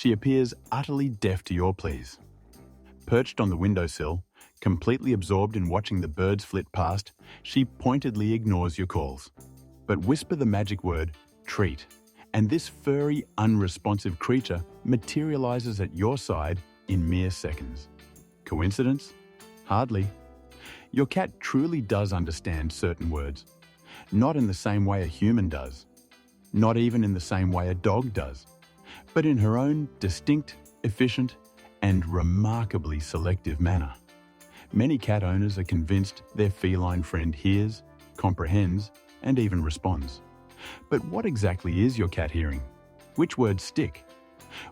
she appears utterly deaf to your pleas. Perched on the windowsill, completely absorbed in watching the birds flit past, she pointedly ignores your calls. But whisper the magic word, treat, and this furry, unresponsive creature materializes at your side in mere seconds. Coincidence? Hardly. Your cat truly does understand certain words. Not in the same way a human does. Not even in the same way a dog does. But in her own distinct, efficient, and remarkably selective manner. Many cat owners are convinced their feline friend hears, comprehends, and even responds. But what exactly is your cat hearing? Which words stick?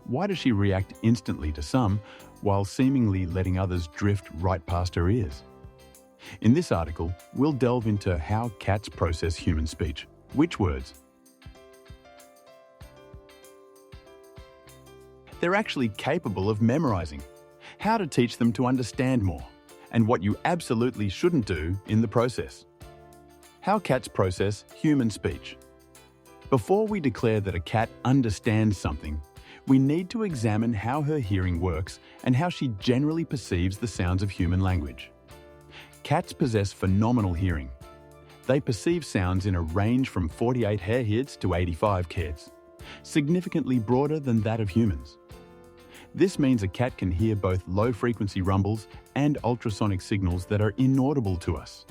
Why does she react instantly to some, while seemingly letting others drift right past her ears? In this article, we'll delve into how cats process human speech. Which words? They're actually capable of memorizing. How to teach them to understand more, and what you absolutely shouldn't do in the process. How cats process human speech. Before we declare that a cat understands something, we need to examine how her hearing works and how she generally perceives the sounds of human language. Cats possess phenomenal hearing. They perceive sounds in a range from 48 Hz to 85 Hz, significantly broader than that of humans. This means a cat can hear both low-frequency rumbles and ultrasonic signals that are inaudible to us.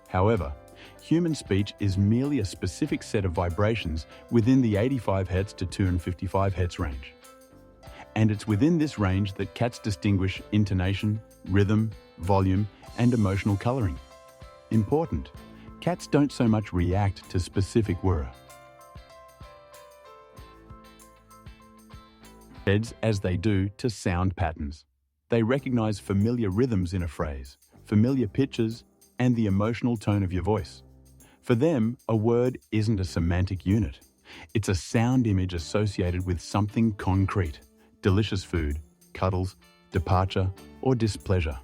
However, human speech is merely a specific set of vibrations within the 85 Hz to 255 Hz range. And it's within this range that cats distinguish intonation, rhythm, volume, and emotional coloring. Important, cats don't so much react to specific words as they do to sound patterns. They recognize familiar rhythms in a phrase, familiar pitches, and the emotional tone of your voice. For them, a word isn't a semantic unit. It's a sound image associated with something concrete: delicious food, cuddles, departure, or displeasure.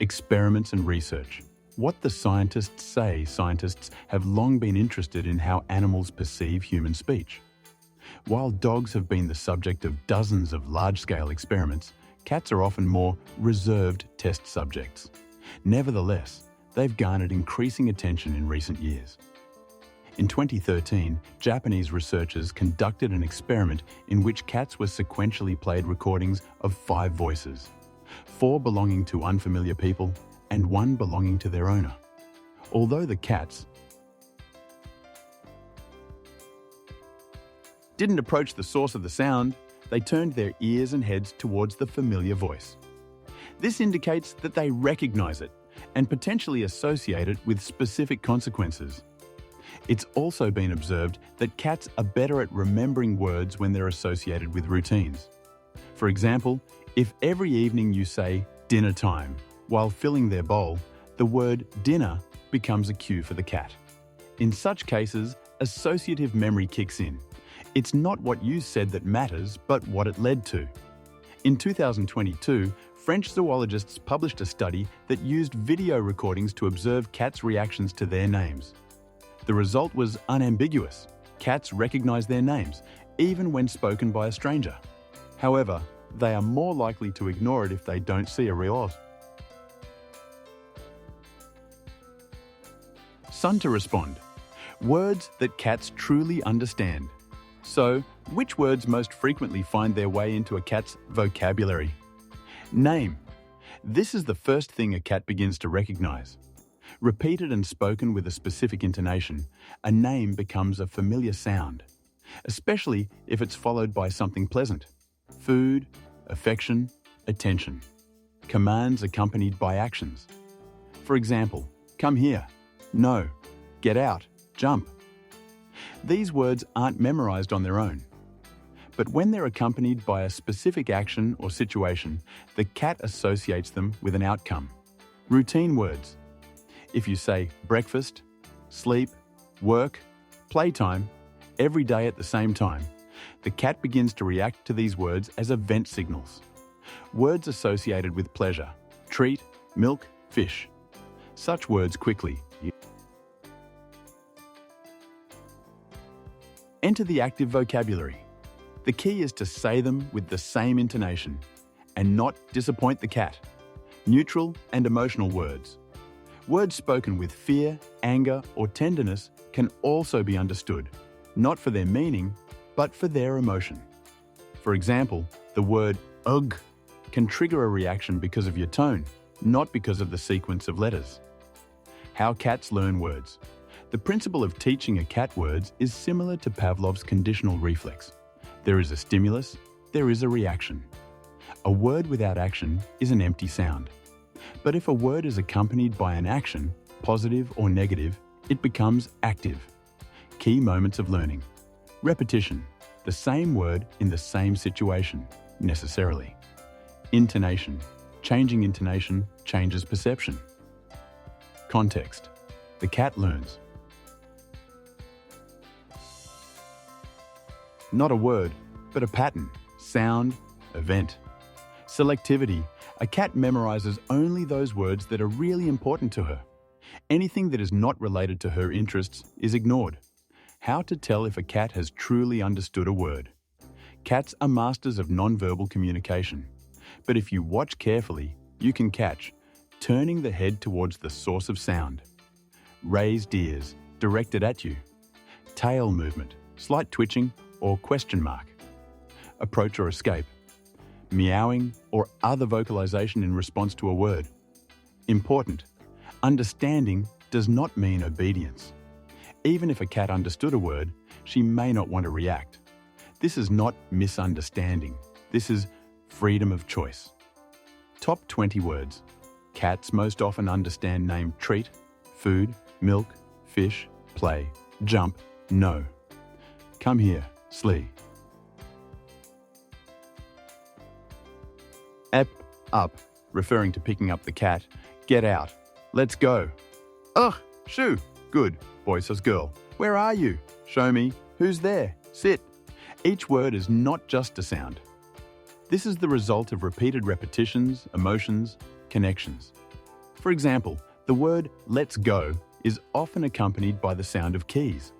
Experiments and research. What the scientists say, scientists have long been interested in how animals perceive human speech. While dogs have been the subject of dozens of large-scale experiments, cats are often more reserved test subjects. Nevertheless, they've garnered increasing attention in recent years. In 2013, Japanese researchers conducted an experiment in which cats were sequentially played recordings of 5 voices, 4 belonging to unfamiliar people and 1 belonging to their owner. Although the cats didn't approach the source of the sound, they turned their ears and heads towards the familiar voice. This indicates that they recognize it and potentially associate it with specific consequences. It's also been observed that cats are better at remembering words when they're associated with routines. For example, if every evening you say dinner time while filling their bowl, the word dinner becomes a cue for the cat. In such cases, associative memory kicks in. It's not what you said that matters, but what it led to. In 2022, French zoologists published a study that used video recordings to observe cats' reactions to their names. The result was unambiguous. Cats recognize their names, even when spoken by a stranger. However, they are more likely to ignore it if they don't see a real son to respond. Words that cats truly understand. So, which words most frequently find their way into a cat's vocabulary? Name. This is the first thing a cat begins to recognize. Repeated and spoken with a specific intonation, a name becomes a familiar sound, especially if it's followed by something pleasant. Food, affection, attention. Commands accompanied by actions. For example, come here, no, get out, jump. These words aren't memorized on their own. But when they're accompanied by a specific action or situation, the cat associates them with an outcome. Routine words. If you say breakfast, sleep, work, playtime, every day at the same time, the cat begins to react to these words as event signals. Words associated with pleasure: treat, milk, fish. Such words quickly enter the active vocabulary. The key is to say them with the same intonation and not disappoint the cat. Neutral and emotional words. Words spoken with fear, anger, or tenderness can also be understood, not for their meaning, but for their emotion. For example, the word ugh can trigger a reaction because of your tone, not because of the sequence of letters. How cats learn words. The principle of teaching a cat words is similar to Pavlov's conditional reflex. There is a stimulus, there is a reaction. A word without action is an empty sound. But if a word is accompanied by an action, positive or negative, it becomes active. Key moments of learning. Repetition. The same word in the same situation, necessarily. Intonation. Changing intonation changes perception. Context. The cat learns. Not a word, but a pattern, sound, event. Selectivity. A cat memorizes only those words that are really important to her. Anything that is not related to her interests is ignored. How to tell if a cat has truly understood a word. Cats are masters of nonverbal communication. But if you watch carefully, you can catch turning the head towards the source of sound. Raised ears, directed at you. Tail movement, slight twitching or question mark. Approach or escape. Meowing or other vocalization in response to a word. Important. Understanding does not mean obedience. Even if a cat understood a word, she may not want to react. This is not misunderstanding. This is freedom of choice. Top 20 words. Cats most often understand name treat, food, milk, fish, play, jump, no. Come here, Slee. Ep, up, referring to picking up the cat. Get out. Let's go. Ugh, shoo. Good. Boy says girl. Where are you? Show me. Who's there? Sit. Each word is not just a sound. This is the result of repeated repetitions, emotions, connections. For example, the word let's go is often accompanied by the sound of keys.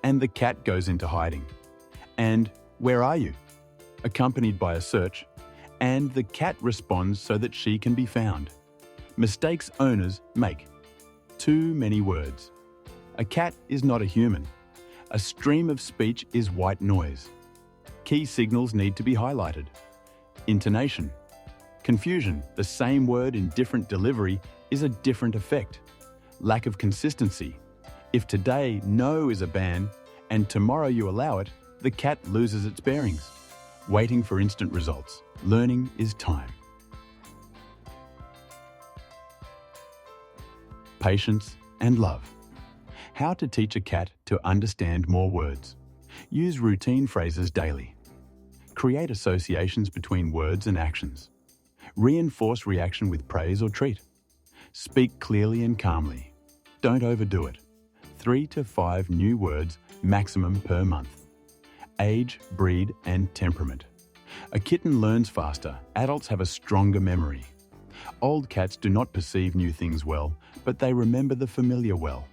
And the cat goes into hiding. And where are you? Accompanied by a search. And the cat responds so that she can be found. Mistakes owners make. Too many words. A cat is not a human. A stream of speech is white noise. Key signals need to be highlighted. Intonation. Confusion, the same word in different delivery, is a different effect. Lack of consistency. If today no is a ban and tomorrow you allow it, the cat loses its bearings. Waiting for instant results. Learning is time. Patience and love. How to teach a cat to understand more words. Use routine phrases daily. Create associations between words and actions. Reinforce reaction with praise or treat. Speak clearly and calmly. Don't overdo it. 3 to 5 new words maximum per month. Age, breed, and temperament. A kitten learns faster. Adults have a stronger memory. Old cats do not perceive new things well, but they remember the familiar well.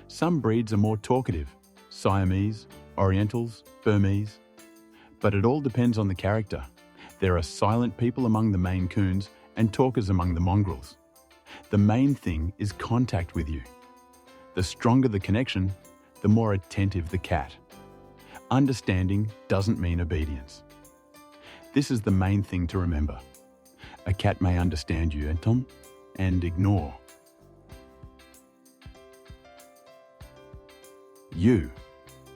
Some breeds are more talkative. Siamese, Orientals, Burmese. But it all depends on the character. There are silent people among the Maine Coons and talkers among the mongrels. The main thing is contact with you. The stronger the connection, the more attentive the cat. Understanding doesn't mean obedience. This is the main thing to remember. A cat may understand you, Tom, and ignore. You.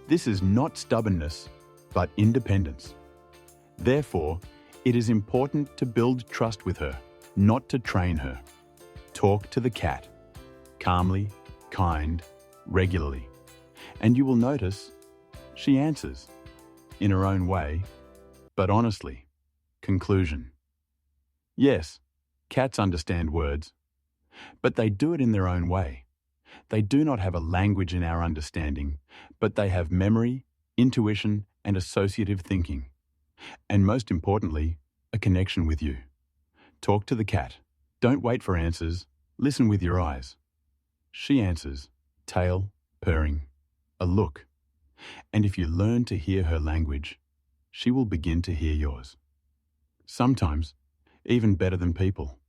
This is not stubbornness, but independence. Therefore, it is important to build trust with her, not to train her. Talk to the cat, calmly, kind, regularly, and you will notice she answers, in her own way, but honestly. Conclusion. Yes, cats understand words, but they do it in their own way. They do not have a language in our understanding, but they have memory, intuition, and associative thinking. And most importantly, a connection with you. Talk to the cat. Don't wait for answers. Listen with your eyes. She answers, tail, purring, a look. And if you learn to hear her language, she will begin to hear yours. Sometimes, even better than people.